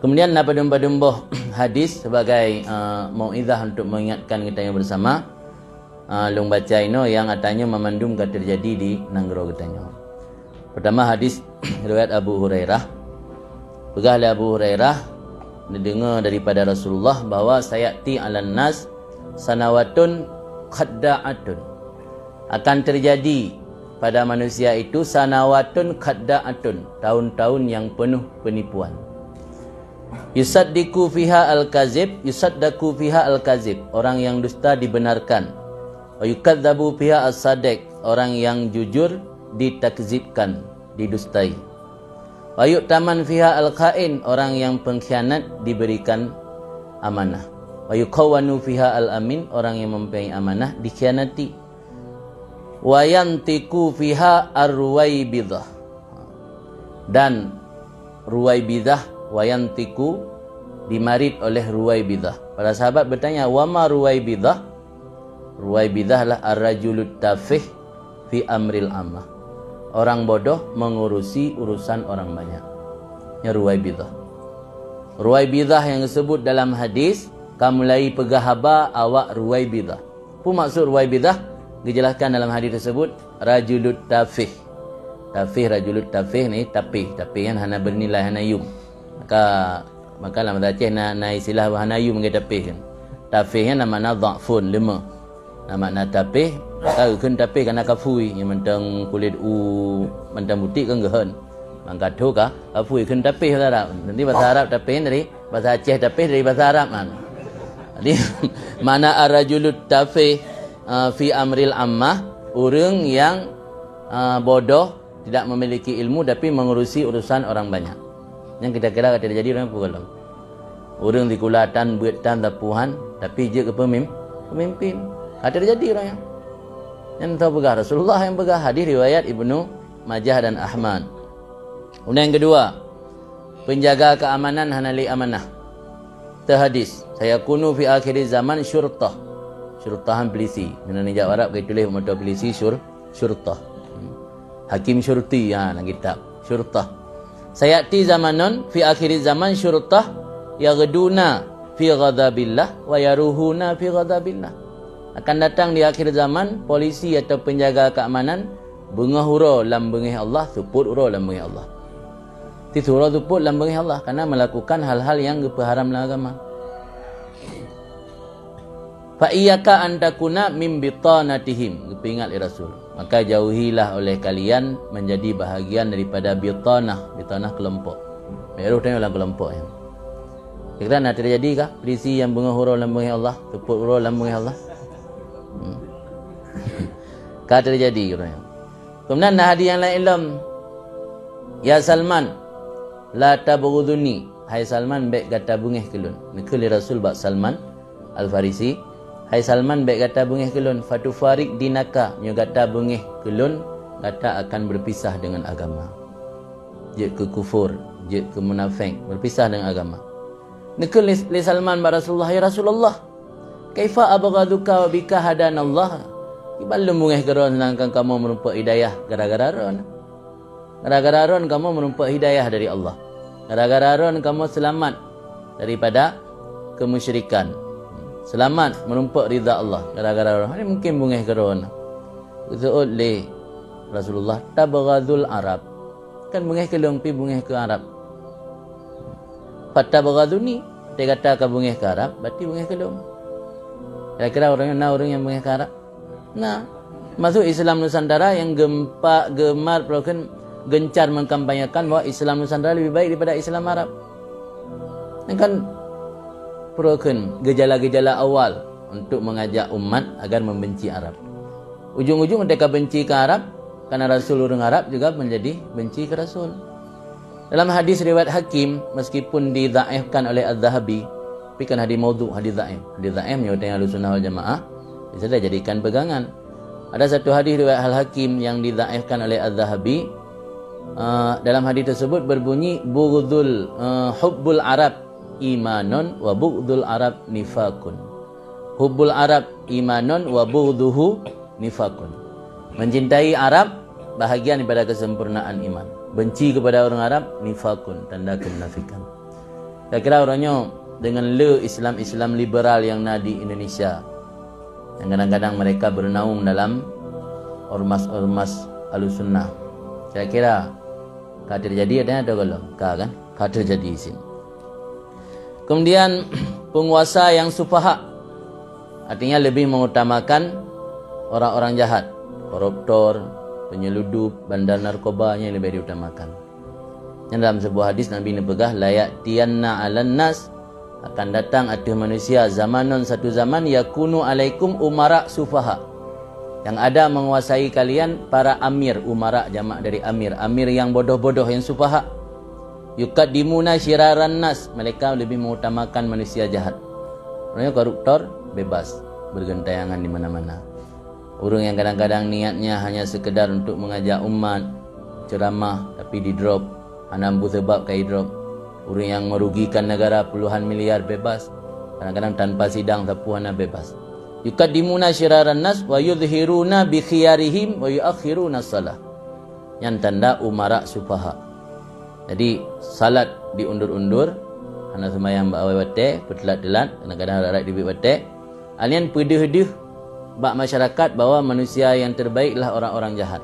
Kemudian pada hadis sebagai mauizah untuk mengingatkan kita yang bersama. Long baca ino yang katanya memandum terjadi di Nanggro katanya. Pertama hadis riwayat Abu Hurairah. Pegah oleh Abu Hurairah mendengar daripada Rasulullah bahawa sayati 'alan nas sanawatun khadda'atun. Akan terjadi pada manusia itu sanawatun khadda'atun, tahun-tahun yang penuh penipuan. Yusaddiqu fiha al-kazib, yusaddaku fiha al-kazib, orang yang dusta dibenarkan. Wa yukadzabu fiha as-sadiq, orang yang jujur ditakzibkan, didustai. Wa yu'taman fiha al-khain, orang yang pengkhianat diberikan amanah. Wa yuqawwanu fiha al-amin, orang yang mempunyai amanah dikhianati. Wa yantiqu fiha ar-ruwaibidah, dan ruwaibidah wayantiku dimarid oleh Ruwaibidah. Para sahabat bertanya, wama Ruwaibidah? Ruwaibidah adalah ar-rajulut tafih fi amril ammah, orang bodoh mengurusi urusan orang banyak. Ya Ruwaibidah. Ruwaibidah yang disebut dalam hadis, kamulai pegahaba awak Ruwaibidah. Apa maksud Ruwaibidah? Dijelaskan dalam hadis tersebut, rajulut tafih. Tafih, rajulut tafih ni tapih kan hana bernilai, hana yum. Maka dalam bahasa Aceh na istilah wahanayu mengenai tapih kan. Tapih kan nama dhafun, lemah. Nama tapih, maka kan tapih kana kafui yang mentang kulit mentang putih kan gehan. Maka tu ka kafui kan tapih bahasa Arab. Nanti bahasa Arab tapih dari bahasa Aceh, tapih dari bahasa Arab kan. Jadi mana ar-rajulut tafih fi amril ammah, orang yang bodoh, tidak memiliki ilmu tapi mengurusi urusan orang banyak. Yang kita kira kata terjadi orang pulang. Orang di kulatan buatan tapuhan tapi dia ke pemimpin. Kata terjadi orang yang tahu pegah Rasulullah yang pegah hadis riwayat Ibnu Majah dan Ahmad. Kemudian yang kedua, penjaga keamanan hanali amanah. Terhadis, saya kunu fi akhir zaman syurtah. Syurtahan polisi. Mana ni Arab kita tulis mata polisi syurtah. Hakim syurti dalam kitab syurtah. Sayati zamanun fi akhir zaman syurtah yaghduna fi ghadabillah wa yaruhuna fi ghadabillah. Akan datang di akhir zaman polisi atau penjaga keamanan bengah hura dalam bengih Allah, tuput hura dalam bengih Allah. Tithura tuput dalam bengih Allah kerana melakukan hal-hal yang haram dalam agama. Fa iyyaka an takuna min bitanatihim, ingat Rasul. Maka jauhilah oleh kalian menjadi bahagian daripada bitanah kelompok. Mereka tengoklah kelompok yang. Kira nak terjadikah polisi yang bengah-hura dalam bengih Allah, tuput hura dalam bengih Allah? Kah terjadi orang. Kemudian hadis yang lain ilm. Ya Salman, la tabghuduni. Hai Salman, baik kata bengih kelun. Nikuli Rasul bak Salman Al-Farisi. Hai Salman, baik kata bengih kelun, fatufarik dinaka, nyo kata bengih kelun, kata akan berpisah dengan agama. Je ke kufur, je ke munafik, berpisah dengan agama. Nikul li Salman ba Rasulullah, ya Rasulullah, kaifa abghaduka wa bika hadanallah? Ibalum bengih keron sedangkan kamu merumpak hidayah gara-gara ron. Gara-gara ron kamu merumpak hidayah dari Allah. Gara-gara ron kamu selamat daripada kemusyrikan. Selamat merumpak ridha Allah gara-gara orang ini mungkin bungih kerana usul li Rasulullah tabghadul Arab, kan bungih ke lumpi bungih ke Arab. Fatabghaduni, dia kata ke bungih ke Arab berarti bungih ke lum. Kira-kira orang yang bungih ke Arab. Nah, masuk Islam Nusantara yang gemar gencar mengkampanyekan bahawa Islam Nusantara lebih baik daripada Islam Arab. Ini kan perokan gejala-gejala awal untuk mengajak umat agar membenci Arab. Ujung-ujung mereka benci ke Arab karena Rasul orang Arab juga menjadi benci ke Rasul. Dalam hadis riwayat Hakim, meskipun didhaifkan oleh Az-Zahabi, tapi kan hadis maudhu, hadis dhaif. Hadis dhaif menyebutkan Ahlussunnah wal Jamaah, bisa dijadikan pegangan. Ada satu hadis riwayat Al-Hakim yang didhaifkan oleh Az-Zahabi dalam hadis tersebut berbunyi hubbul Arab imanun wa bughdul Arab nifakun. Hubbul Arab imanun wa bughduhu nifakun. Mencintai Arab bahagian daripada kesempurnaan iman. Benci kepada orang Arab nifakun, tanda kemunafikan. Saya kira orangnya dengan Islam liberal yang ada di Indonesia, yang kadang-kadang mereka bernaung dalam ormas-ormas Ahlussunnah. Saya kira kata terjadi adanya atau belum? Kan? Kata terjadi di sini. Kemudian penguasa yang sufaha, artinya lebih mengutamakan orang-orang jahat, koruptor, penyeludup, bandar narkobanya yang lebih diutamakan. Yang dalam sebuah hadis Nabi nepegah layak tianna 'alan nas, akan datang atas manusia zamanun, satu zaman, yakunu alaikum umara sufaha, yang ada menguasai kalian para amir. Umara jamak dari amir, amir yang bodoh-bodoh, yang sufaha. Yuqaddimuna syiraran nas, mereka lebih mengutamakan manusia jahat. Orangnya koruptor bebas bergentayangan di mana-mana. Orang yang kadang-kadang niatnya hanya sekedar untuk mengajak umat ceramah tapi di drop, anambu sebab kai drop. Orang yang merugikan negara puluhan miliar bebas, kadang-kadang tanpa sidang sapuana bebas. Yuqaddimuna syiraran nas wa yudhhiruna bi khiyarihim wa yuakhiruna salah. Yang tanda umara sufaha. Jadi salat diundur-undur, ana sembahyang bawai wate, bertelat-telat, kadang-kadang rarat di wate. Alian pedih-pedih bak masyarakat bahawa manusia yang terbaiklah orang-orang jahat.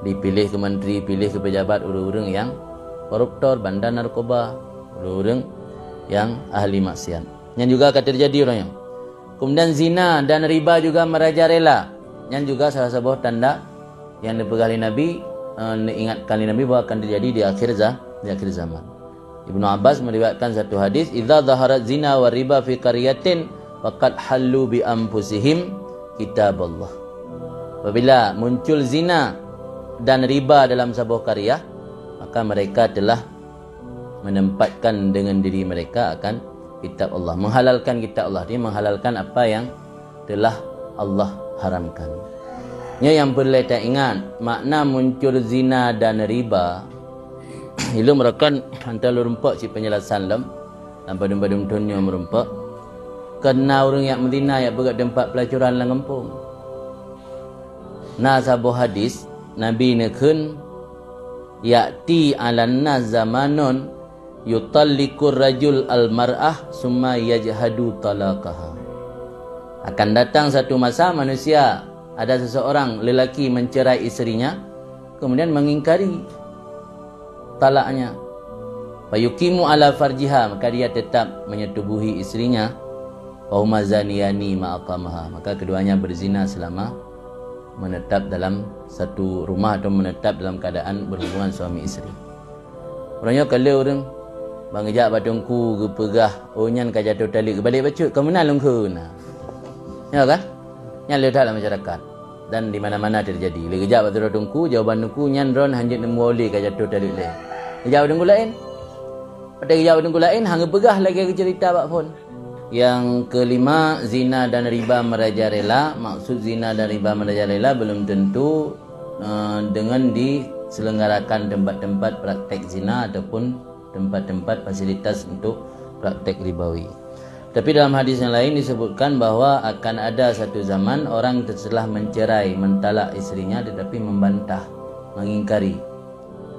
Dipilih ke menteri, pilih ke pejabat orang-orang yang koruptor, bandar narkoba, orang-orang yang ahli maksiat. Yang juga akan terjadi orangnya. Kemudian zina dan riba juga merajalela. Yang juga salah sebuah tanda yang dipegang Nabi, ingatkan Nabi bahawa akan terjadi di akhir zaman. Ibnu Abbas meriwayatkan satu hadis, idza zaharat zina wa riba fi qaryatin faqad hallu bi anfusihim kitaballah. Apabila muncul zina dan riba dalam sebuah karya, maka mereka telah menempatkan dengan diri mereka akan kitab Allah, menghalalkan kitab Allah. Dia menghalalkan apa yang telah Allah haramkan. Yang perlu kita ingat, makna muncul zina dan riba ilu merupakan antara rumpak si penjelasan dalam badum-badum dunia merumpak. Kena orang yang menzina yang berada tempat pelacuran dalam kampung. Nah, sebuah hadis Nabi nekun ya'ti 'alan nas zamanun yutalliqur rajul al-mar'ah summa yajhadu talaqaha. Akan datang satu masa manusia, ada seseorang lelaki mencerai isterinya, kemudian mengingkari talaknya. Fayuqimu ala farjiha, maka dia tetap menyetubuhi isterinya. Wahuma zaniyani ma'aqamaha, maka keduanya berzina selama menetap dalam satu rumah atau menetap dalam keadaan berhubungan suami isteri. Orangnya kalau orang bangejak batungku ke pegah, onyan ka jatuh tali ke balik bacut, kau menang lungku. Nah, ya kan? Yang letak dalam masyarakat dan di mana-mana terjadi. Le kejap batu tungku, jawaban tungku nyan ron hanjit nemu oli ka jatuh tali le. Kejap tungku lain. Pada kejap tungku lain hang pegah lagi ke cerita bak pun. Yang kelima, zina dan riba merajalela. Maksud zina dan riba merajalela belum tentu dengan diselenggarakan tempat-tempat praktek zina ataupun tempat-tempat fasilitas untuk praktek ribawi. Tapi dalam hadis yang lain disebutkan bahawa akan ada satu zaman orang setelah mencerai, mentalak isterinya tetapi membantah, mengingkari.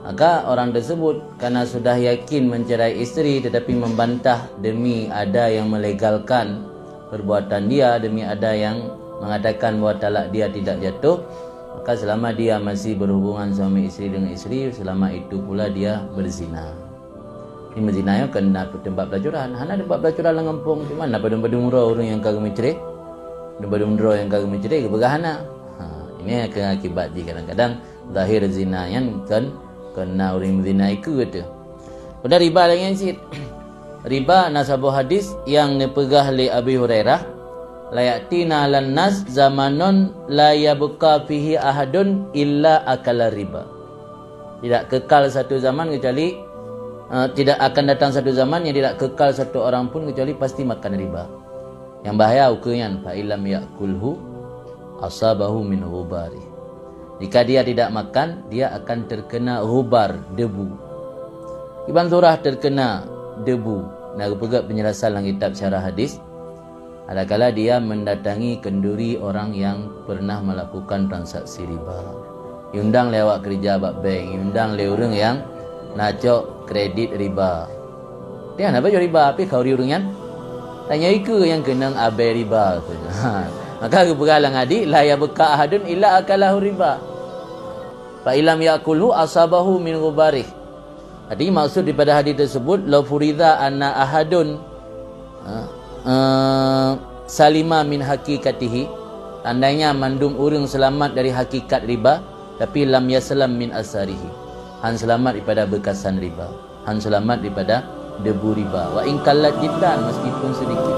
Maka orang tersebut karena sudah yakin mencerai isteri tetapi membantah demi ada yang melegalkan perbuatan dia, demi ada yang mengatakan bahawa talak dia tidak jatuh, maka selama dia masih berhubungan suami isteri dengan isteri, selama itu pula dia berzina. Ini berzinanya kena tempat pelacuran. Hana tempat pelacuran dalam kampung di mana pada umroh orang yang kagak mencerai, pada umroh yang kagak mencerai ke begahana. Ini akan akibat di kadang-kadang zahir zina yang kena orang berzina itu kata. Pada riba lagi sih. Riba nasabuh hadis yang dipegah oleh Abi Hurairah, la yatina lan nas zamanun la yabqa fihi ahadun illa akala riba. Tidak kekal satu zaman kecuali tidak akan datang satu zaman yang tidak kekal satu orang pun kecuali pasti makan riba. Yang bahaya ukurnya fa illam yakulhu asabahu min ghubari. Jika dia tidak makan, dia akan terkena ghubar, debu. Ibn Zurah terkena debu. Nah, pegat penjelasan dalam kitab syarah hadis. Adakala dia mendatangi kenduri orang yang pernah melakukan transaksi riba. Diundang lewat kerja bak bank, diundang le orang yang nacok kredit riba. Dia nak baju riba, tapi kau riurungan tanya iku yang kena abai riba. Maka kebegalang adik la ya beka ahadun illa akalahu riba. Fa ilam yakulhu asabahu min ghubarih. Jadi maksud daripada hadis tersebut la furidha anna ahadun salima min hakikatihi, andainya mandum urang selamat dari hakikat riba, tapi lam yaslam min asarihi, han selamat daripada bekasan riba, han selamat daripada debu riba. Wa in kallat jiddan, meskipun sedikit.